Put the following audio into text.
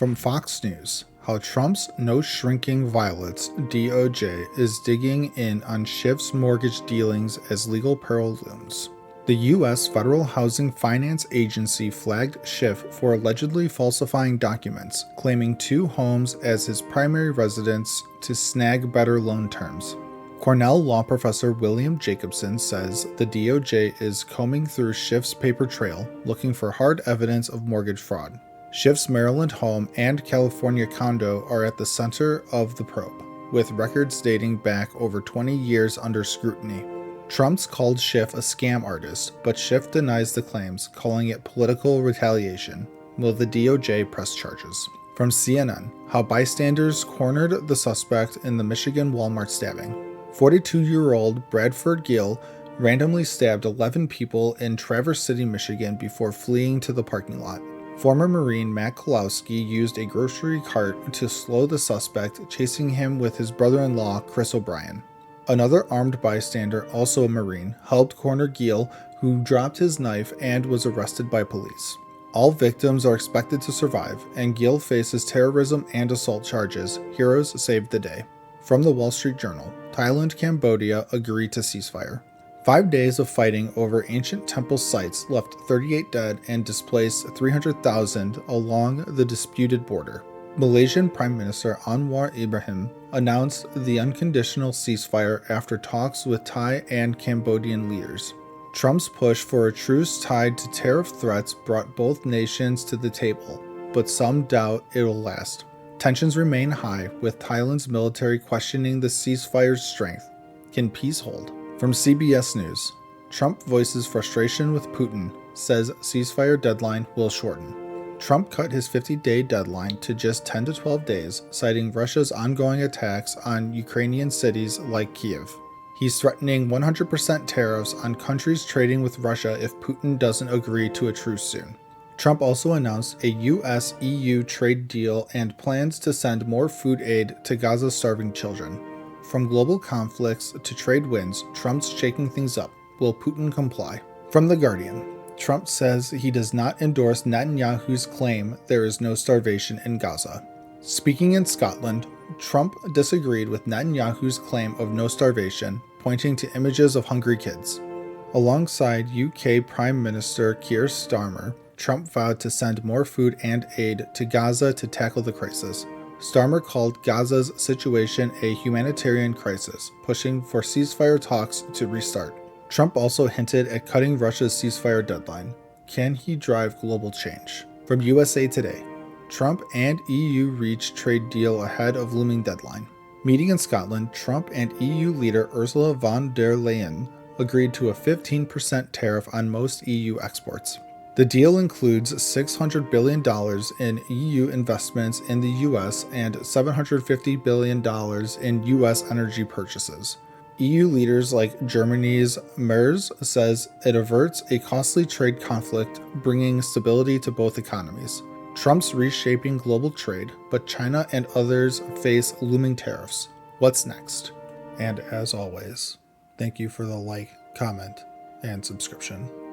From Fox News, how Trump's no-shrinking violets DOJ is digging in on Schiff's mortgage dealings as legal peril looms. The U.S. Federal Housing Finance Agency flagged Schiff for allegedly falsifying documents, claiming 2 homes as his primary residence to snag better loan terms. Cornell law professor William Jacobson says the DOJ is combing through Schiff's paper trail, looking for hard evidence of mortgage fraud. Schiff's Maryland home and California condo are at the center of the probe, with records dating back over 20 years under scrutiny. Trump's called Schiff a scam artist, but Schiff denies the claims, calling it political retaliation. Will the DOJ press charges? From CNN, how bystanders cornered the suspect in the Michigan Walmart stabbing. 42-year-old Bradford Gill randomly stabbed 11 people in Traverse City, Michigan before fleeing to the parking lot. Former Marine Matt Kolowski used a grocery cart to slow the suspect, chasing him with his brother-in-law, Chris O'Brien. Another armed bystander, also a Marine, helped corner Gill, who dropped his knife and was arrested by police. All victims are expected to survive, and Gill faces terrorism and assault charges. Heroes saved the day. From the Wall Street Journal, Thailand, Cambodia agree to ceasefire. 5 days of fighting over ancient temple sites left 38 dead and displaced 300,000 along the disputed border. Malaysian Prime Minister Anwar Ibrahim announced the unconditional ceasefire after talks with Thai and Cambodian leaders. Trump's push for a truce tied to tariff threats brought both nations to the table, but some doubt it'll last. Tensions remain high, with Thailand's military questioning the ceasefire's strength. Can peace hold? From CBS News, Trump voices frustration with Putin, says ceasefire deadline will shorten. Trump cut his 50-day deadline to just 10 to 12 days, citing Russia's ongoing attacks on Ukrainian cities like Kyiv. He's threatening 100% tariffs on countries trading with Russia if Putin doesn't agree to a truce soon. Trump also announced a US-EU trade deal and plans to send more food aid to Gaza's starving children. From global conflicts to trade wins, Trump's shaking things up. Will Putin comply? From The Guardian, Trump says he does not endorse Netanyahu's claim there is no starvation in Gaza. Speaking in Scotland, Trump disagreed with Netanyahu's claim of no starvation, pointing to images of hungry kids. Alongside UK Prime Minister Keir Starmer, Trump vowed to send more food and aid to Gaza to tackle the crisis. Starmer called Gaza's situation a humanitarian crisis, pushing for ceasefire talks to restart. Trump also hinted at cutting Russia's ceasefire deadline. Can he drive global change? From USA Today, Trump and EU reach trade deal ahead of looming deadline. Meeting in Scotland, Trump and EU leader Ursula von der Leyen agreed to a 15% tariff on most EU exports. The deal includes $600 billion in EU investments in the US and $750 billion in US energy purchases. EU leaders like Germany's Merz says it averts a costly trade conflict, bringing stability to both economies. Trump's reshaping global trade, but China and others face looming tariffs. What's next? And as always, thank you for the like, comment, and subscription.